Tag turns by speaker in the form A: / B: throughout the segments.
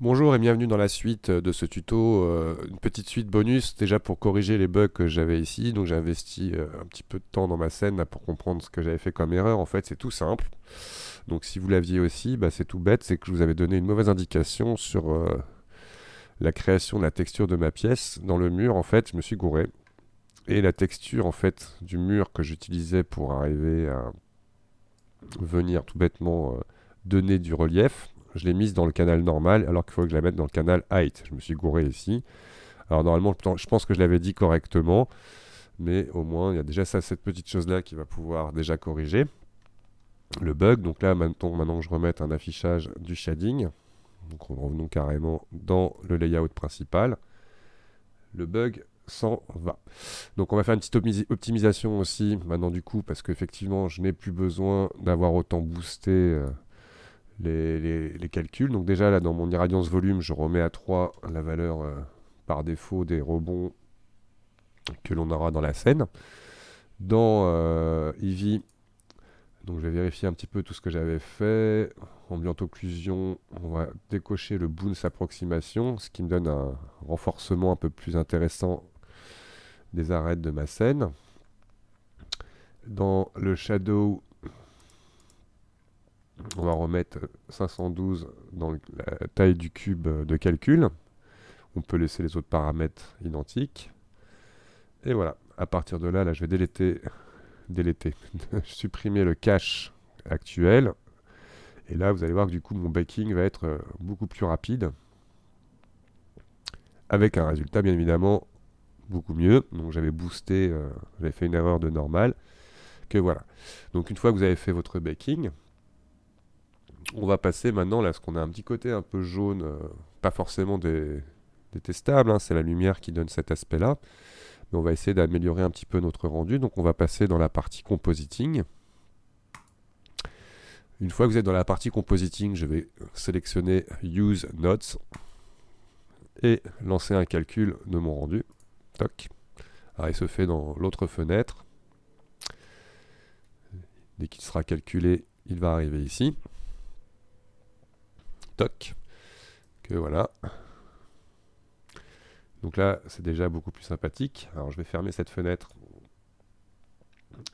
A: Bonjour et bienvenue dans la suite de ce tuto, une petite suite bonus déjà pour corriger les bugs que j'avais ici. Donc j'ai investi un petit peu de temps dans ma scène là, pour comprendre ce que j'avais fait comme erreur. En fait c'est tout simple. Donc si vous l'aviez aussi, bah, c'est tout bête, c'est que je vous avais donné une mauvaise indication sur la création de la texture de ma pièce. Dans le mur en fait je me suis gouré. Et la texture en fait du mur que j'utilisais pour arriver à venir tout bêtement donner du relief, je l'ai mise dans le canal normal alors qu'il faut que je la mette dans le canal height. Je me suis gouré ici. Alors normalement, je pense que je l'avais dit correctement, mais au moins il y a déjà ça, cette petite chose-là qui va pouvoir déjà corriger le bug. Donc là, maintenant que je remette un affichage du shading, donc revenons carrément dans le layout principal, le bug s'en va. Donc on va faire une petite optimisation aussi maintenant du coup, parce qu'effectivement je n'ai plus besoin d'avoir autant boosté les calculs. Donc déjà là dans mon irradiance volume, je remets à 3 la valeur par défaut des rebonds que l'on aura dans la scène. Dans Eevee, donc je vais vérifier un petit peu tout ce que j'avais fait. Ambient occlusion, on va décocher le bounce approximation, ce qui me donne un renforcement un peu plus intéressant des arêtes de ma scène. Dans le shadow, on va remettre 512 dans la taille du cube de calcul. On peut laisser les autres paramètres identiques. Et voilà, à partir de là, je vais déléter, supprimer le cache actuel. Et là, vous allez voir que du coup, mon baking va être beaucoup plus rapide. Avec un résultat, bien évidemment, beaucoup mieux. Donc j'avais boosté, j'avais fait une erreur de normal. Que voilà. Donc une fois que vous avez fait votre baking, on va passer maintenant là, ce qu'on a un petit côté un peu jaune, pas forcément détestable, hein, c'est la lumière qui donne cet aspect-là. Mais on va essayer d'améliorer un petit peu notre rendu. Donc on va passer dans la partie compositing. Une fois que vous êtes dans la partie compositing, je vais sélectionner Use Nodes et lancer un calcul de mon rendu. Toc. Alors il se fait dans l'autre fenêtre. Dès qu'il sera calculé, il va arriver ici. Toc. Que voilà. Donc là, c'est déjà beaucoup plus sympathique. Alors je vais fermer cette fenêtre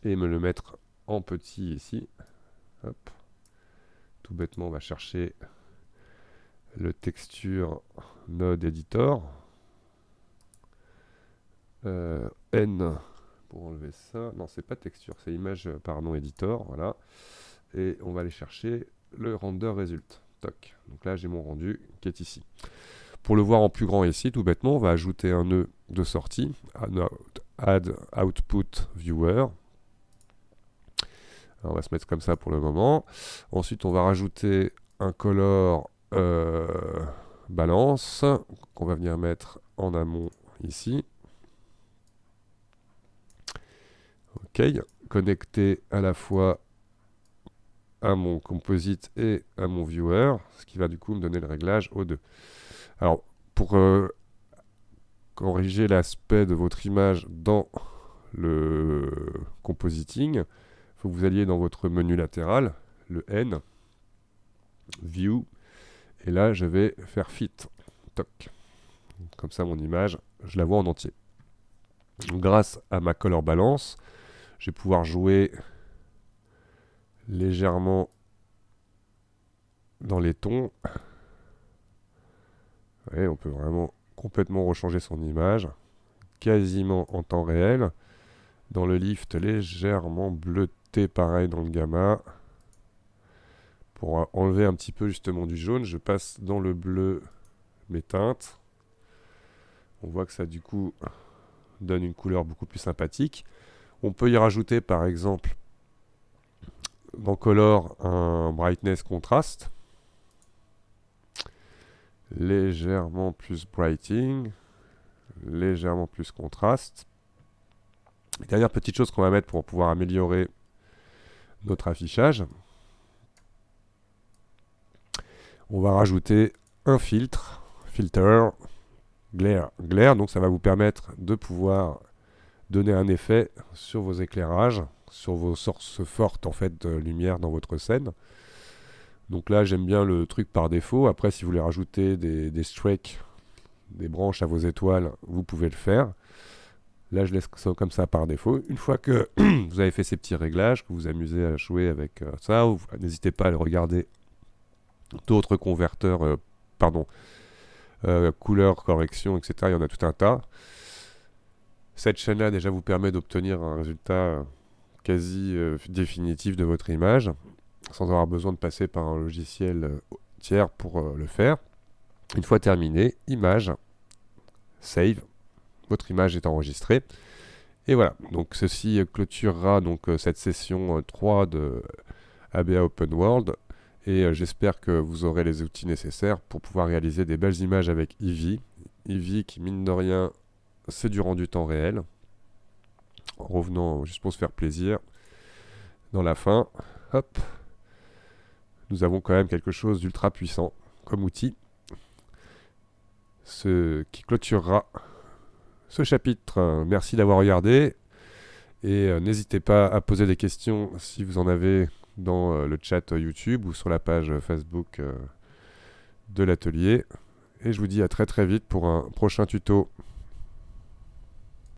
A: et me le mettre en petit ici. Hop. Tout bêtement, on va chercher le texture node editor. N pour enlever ça. Non, c'est pas texture, c'est image, pardon, editor. Voilà. Et on va aller chercher le render result. Toc. Donc là, j'ai mon rendu qui est ici. Pour le voir en plus grand ici, tout bêtement, on va ajouter un nœud de sortie. Add output viewer. Alors, on va se mettre comme ça pour le moment. Ensuite, on va rajouter un color balance qu'on va venir mettre en amont ici. Ok, connecté à la fois à mon composite et à mon viewer, ce qui va du coup me donner le réglage aux deux. Alors, pour corriger l'aspect de votre image dans le compositing, il faut que vous alliez dans votre menu latéral, le N, View, et là je vais faire Fit. Toc. Comme ça mon image, je la vois en entier. Donc, grâce à ma color balance, je vais pouvoir jouer légèrement dans les tons. Ouais, on peut vraiment complètement rechanger son image, quasiment en temps réel. Dans le lift, légèrement bleuté, pareil dans le gamma. Pour enlever un petit peu justement du jaune, je passe dans le bleu mes teintes. On voit que ça du coup donne une couleur beaucoup plus sympathique. On peut y rajouter par exemple dans Color un Brightness Contrast. Légèrement plus Brighting. Légèrement plus Contrast. Dernière petite chose qu'on va mettre pour pouvoir améliorer notre affichage. On va rajouter un filter, glare. Donc ça va vous permettre de pouvoir donner un effet sur vos éclairages, sur vos sources fortes en fait de lumière dans votre scène. Donc là, j'aime bien le truc par défaut. Après, si vous voulez rajouter des strikes, des branches à vos étoiles, vous pouvez le faire. Là, je laisse ça comme ça par défaut. Une fois que vous avez fait ces petits réglages, que vous vous amusez à jouer avec ça, n'hésitez pas à aller regarder d'autres converteurs, couleur, correction, etc. Il y en a tout un tas. Cette chaîne-là déjà vous permet d'obtenir un résultat quasi définitif de votre image, sans avoir besoin de passer par un logiciel tiers pour le faire. Une fois terminé, image, save, votre image est enregistrée. Et voilà, donc ceci clôturera donc cette session 3 de ABA Open World. Et j'espère que vous aurez les outils nécessaires pour pouvoir réaliser des belles images avec Eevee. Eevee qui, mine de rien, c'est du rendu temps réel. En revenant juste pour se faire plaisir. Dans la fin, hop, nous avons quand même quelque chose d'ultra puissant comme outil. Ce qui clôturera ce chapitre. Merci d'avoir regardé. Et n'hésitez pas à poser des questions si vous en avez dans le chat YouTube ou sur la page Facebook de l'atelier. Et je vous dis à très très vite pour un prochain tuto.